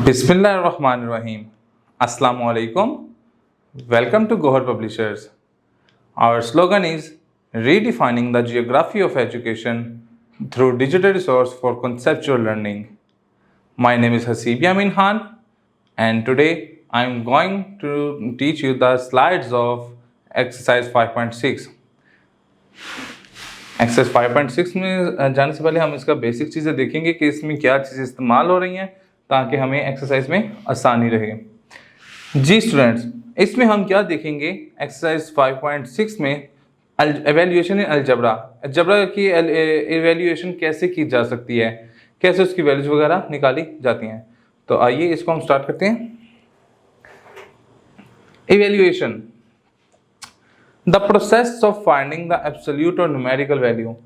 Bismillahirrahmanirrahim. Assalamu alaikum. Welcome to Gohar Publishers. Our slogan is redefining the geography of education through digital resource for conceptual learning. My name is Hasib Yamin Khan and today I am going to teach you the slides of exercise 5.6. Exercise 5.6 में जाने से पहले हम इसका basic चीज़ें देखेंगे कि इसमें क्या चीज़ें इस्तेमाल हो रही हैं ताकि हमें एक्सरसाइज में आसानी रहे। जी स्टूडेंट्स, इसमें हम क्या देखेंगे एक्सरसाइज 5.6 में एवेल्यूएशन इन अलजबरा की एवेल्यूएशन कैसे की जा सकती है, कैसे उसकी वैल्यूज वगैरह निकाली जाती हैं। तो आइए इसको हम स्टार्ट करते हैं। Evaluation, the process of finding the absolute और न्यूमेरिकल वैल्यू।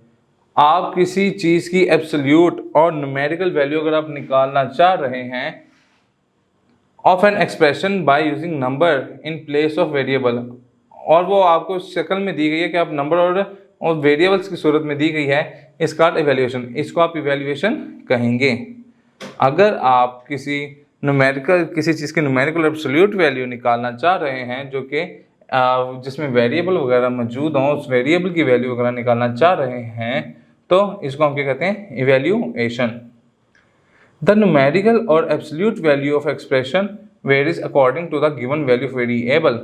आप किसी चीज़ की एब्सोल्यूट और न्यूमेरिकल वैल्यू अगर आप निकालना चाह रहे हैं of an expression by using number in place of variable, और वो आपको शक्ल में दी गई है कि आप नंबर और वेरिएबल्स की सूरत में दी गई है, इसका इवैल्यूएशन, इसको आप इवैल्यूएशन कहेंगे। अगर आप किसी चीज़ की न्यूमेरिकल एब्सोल्यूट वैल्यू निकालना चाह रहे हैं जो कि जिसमें वेरिएबल वगैरह मौजूद हों, उस वेरिएबल की वैल्यू वगैरह निकालना चाह रहे हैं, तो इसको हम क्या कहते हैं, इवैल्यूएशन। द न्यूमेरिकल और absolute value of expression varies according to the given value of variable.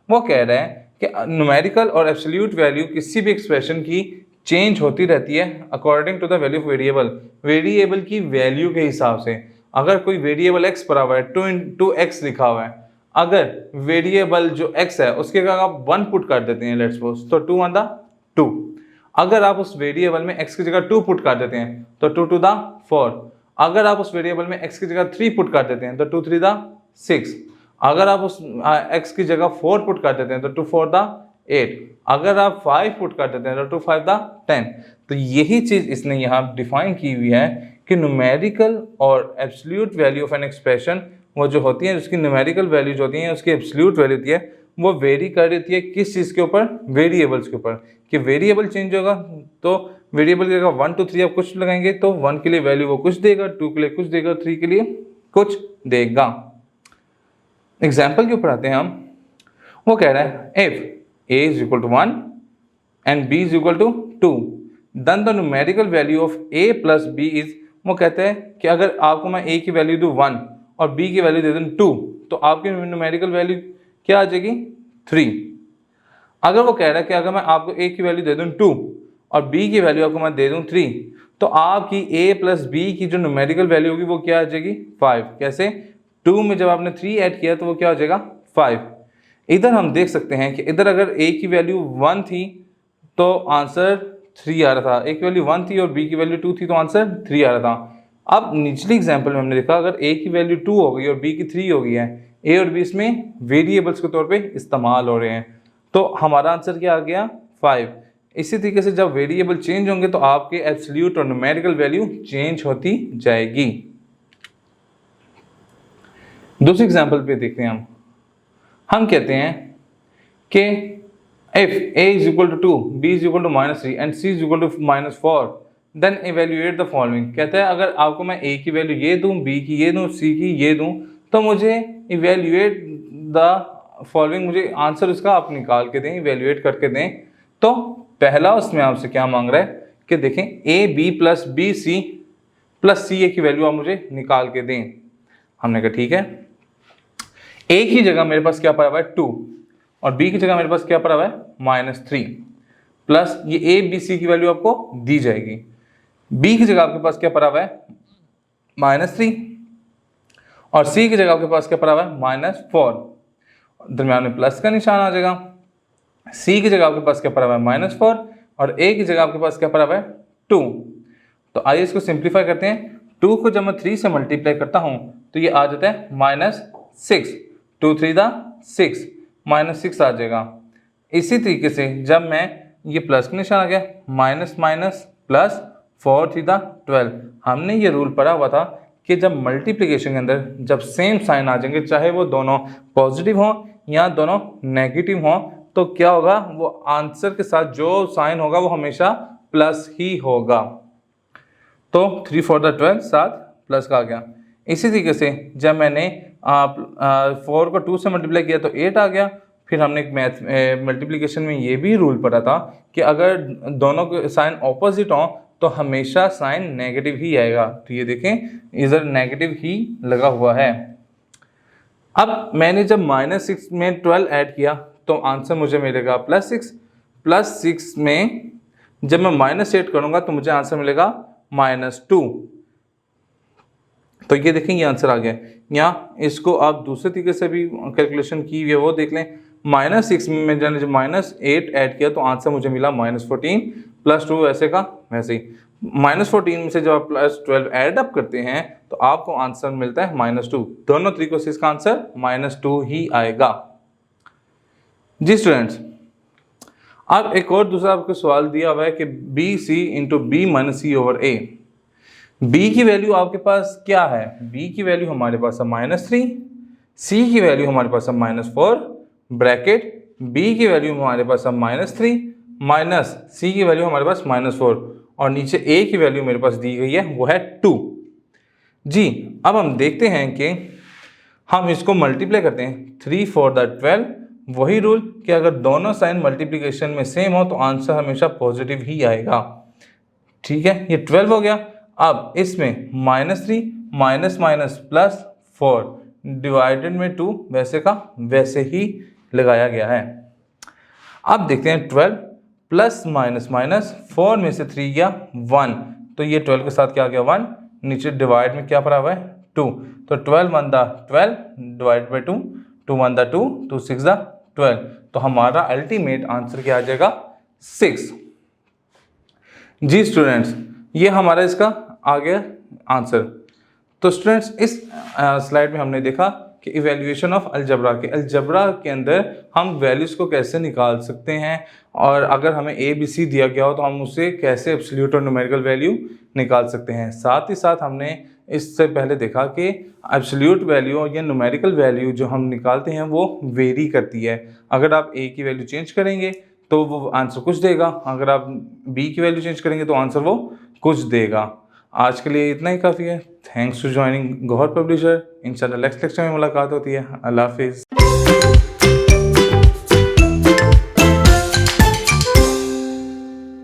वो कह रहे हैं कि न्यूमेरिकल और एब्सोल्यूट वैल्यू किसी भी एक्सप्रेशन की चेंज होती रहती है according to the value of variable, variable की वैल्यू के हिसाब से। अगर कोई वेरिएबल x पड़ा हुआ है, 2x लिखा हुआ है, अगर वेरिएबल जो x है उसके अगर आप 1 पुट कर देते हैं लेट्स सपोज, तो 2 1 2। अगर आप उस वेरिएबल में x की जगह 2 पुट कर देते हैं तो 2 2 4। अगर आप उस वेरिएबल में x की जगह 3 पुट कर देते हैं तो 2 3 6। अगर आप उस x की जगह 4 पुट कर देते हैं तो 2 4 8। अगर आप 5 पुट कर देते हैं तो 2 5 10। तो यही चीज़ इसने यहाँ डिफाइन की हुई है कि न्यूमेरिकल और absolute value of an expression वो जो होती है, उसकी न्यूमेरिकल वैल्यूज होती हैं, उसकी एब्सोल्यूट वैल्यू होती है, वो वेरी कर देती है किस चीज़ के ऊपर, वेरिएबल्स के ऊपर। कि वेरिएबल चेंज होगा तो वेरिएबल की जगह 1 2 3 आप कुछ लगाएंगे तो 1 के लिए वैल्यू वो कुछ देगा, 2 के लिए कुछ देगा, 3 के लिए कुछ देगा। एग्जाम्पल के ऊपर आते हैं हम। वो कह रहा है if a is equal to 1 and b is equal to 2 then the numerical value of a plus b is. वो कहते हैं कि अगर आपको मैं a की वैल्यू दूँ 1 और b की वैल्यू दे दूँ 2 तो आपकी न्यूमेरिकल वैल्यू क्या आ जाएगी, 3। अगर वो कह रहा है कि अगर मैं आपको a की वैल्यू दे दूँ 2 और b की वैल्यू आपको मैं दे दूँ 3 तो आपकी a प्लस b की जो न्यूमेरिकल वैल्यू होगी वो क्या आ जाएगी, 5। कैसे, 2 में जब आपने 3 ऐड किया तो वो क्या हो जाएगा, 5। इधर हम देख सकते हैं कि इधर अगर a की वैल्यू 1 थी तो आंसर 3 आ रहा था, a की वैल्यू 1 थी और b की वैल्यू 2 थी तो आंसर 3 आ रहा था। अब निचली एग्जाम्पल में हमने देखा अगर a की वैल्यू 2 हो गई और b की 3 हो गई है, a और b इसमें वेरिएबल्स के तौर पे इस्तेमाल हो रहे हैं, तो हमारा आंसर क्या आ गया, 5। इसी तरीके से जब वेरिएबल चेंज होंगे तो आपके एब्सोल्यूट और न्यूमेरिकल वैल्यू चेंज होती जाएगी। दूसरी एग्जाम्पल पे देखते हैं हम कहते हैं कि if a is equal to 2, b is equal to -3 and c is equal to -4 then evaluate the following। कहता है अगर आपको मैं a की वैल्यू ये दूं, b की ये दूं, c की ये दूं तो मुझे evaluate the following, मुझे आंसर उसका आप निकाल के दें, evaluate करके दें। तो पहला उसमें आपसे क्या मांग रहा है कि देखें a b plus b c plus c a की वैल्यू आप मुझे निकाल के दें। हमने कहा ठीक है, a की जगह मेरे पास क्या पड़ा हुआ है 2 और b की जगह मेरे पास क्या पड़ा हुआ है -3 प्लस ये a b c की वैल्यू आपको दी जाएगी। b की जगह आपके पास क्या पड़ा हुआ है -3 और c की जगह आपके पास क्या पड़ा हुआ है -4, दरम्यान में प्लस का निशान आ जाएगा। c की जगह आपके पास क्या पड़ा हुआ है -4 और a की जगह आपके पास क्या पड़ा हुआ है 2। तो आइए इसको सिंप्लीफाई करते हैं। 2 को जब मैं 3 से मल्टीप्लाई करता हूं तो ये आ जाता है -6, 2 3 6, -6 आ जाएगा। इसी तरीके से जब मैं ये प्लस का निशान आ गया, माइनस माइनस प्लस 4 3 12। हमने ये रूल पढ़ा हुआ था कि जब मल्टीप्लिकेशन के अंदर जब सेम साइन आ जाएंगे, चाहे वो दोनों पॉजिटिव हों या दोनों नेगेटिव हों, तो क्या होगा, वो आंसर के साथ जो साइन होगा वो हमेशा प्लस ही होगा। तो 3 4 12 7 प्लस का आ गया। इसी तरीके से जब मैंने 4 को 2 से मल्टीप्लाई किया तो 8 आ गया। फिर हमने एक मैथ मल्टीप्लिकेशन में ये भी रूल पढ़ा था कि अगर दोनों के साइन ऑपोजिट हों तो हमेशा साइन नेगेटिव ही आएगा। तो ये देखें इधर नेगेटिव ही लगा हुआ है। अब मैंने जब -6 में 12 ऐड किया तो आंसर मुझे मिलेगा +6। +6 में जब मैं -8 करूँगा तो मुझे आंसर मिलेगा -2। तो ये देखें ये आंसर आ गया। यहाँ इसको आप दूसरे तरीके से भी कैलकुलेशन की हुई है वो देख लें। -6 में मैंने जब -8 ऐड किया तो आंसर मुझे मिला -14 +2 वैसे का वैसे ही। -14 में से जब आप +12 ऐड अप करते हैं तो आपको आंसर मिलता है -2। दोनों तरीकों से इसका आंसर -2 ही आएगा। जी स्टूडेंट्स, अब एक और दूसरा आपको सवाल दिया हुआ है कि BC × B - C/A। B की वैल्यू आपके पास क्या है? B की वैल्यू हमारे पास है -3, C की वैल्यू हमारे पास है -4, ब्रैकेट B की वैल्यू हमारे पास है -3 माइनस C की वैल्यू हमारे पास -4 और नीचे A की वैल्यू मेरे पास दी गई है वो है 2। जी अब हम देखते हैं कि हम इसको मल्टीप्लाई करते हैं 3 × 4 = 12। वही रूल कि अगर दोनों साइन मल्टीप्लिकेशन में सेम हो तो आंसर हमेशा पॉजिटिव ही आएगा। ठीक है, ये 12 हो गया। अब इसमें -3 -+ 4 डिवाइडेड में 2 वैसे का वैसे ही लगाया गया है। अब देखते हैं 12 +- 4 में से 3 गया 1, तो ये 12 के साथ क्या आ गया 1, नीचे डिवाइड में क्या पड़ा हुआ है 2, तो 12 × 12 डिवाइड बाई 2, 2 × 2, 2 × 6 = 12। तो हमारा अल्टीमेट आंसर क्या आ जाएगा 6। जी स्टूडेंट्स, ये हमारा इसका आ गया आंसर। तो स्टूडेंट्स इस स्लाइड में हमने देखा कि इवैल्यूएशन ऑफ अलजबरा के अंदर हम वैल्यूज़ को कैसे निकाल सकते हैं और अगर हमें ABC दिया गया हो तो हम उसे कैसे एब्सोल्यूट और न्यूमेरिकल वैल्यू निकाल सकते हैं। साथ ही साथ हमने इससे पहले देखा कि एब्सोल्यूट वैल्यू या न्यूमेरिकल वैल्यू जो हम निकालते हैं वो वेरी करती है। अगर आप A की वैल्यू चेंज करेंगे तो वो आंसर कुछ देगा, अगर आप B की वैल्यू चेंज करेंगे तो आंसर वो कुछ देगा। आज के लिए इतना ही काफ़ी है। Thanks for joining Gauhar publisher. इंशाल्लाह नेक्स्ट लेक्चर में मुलाकात होती है। अल्लाह हाफिज़।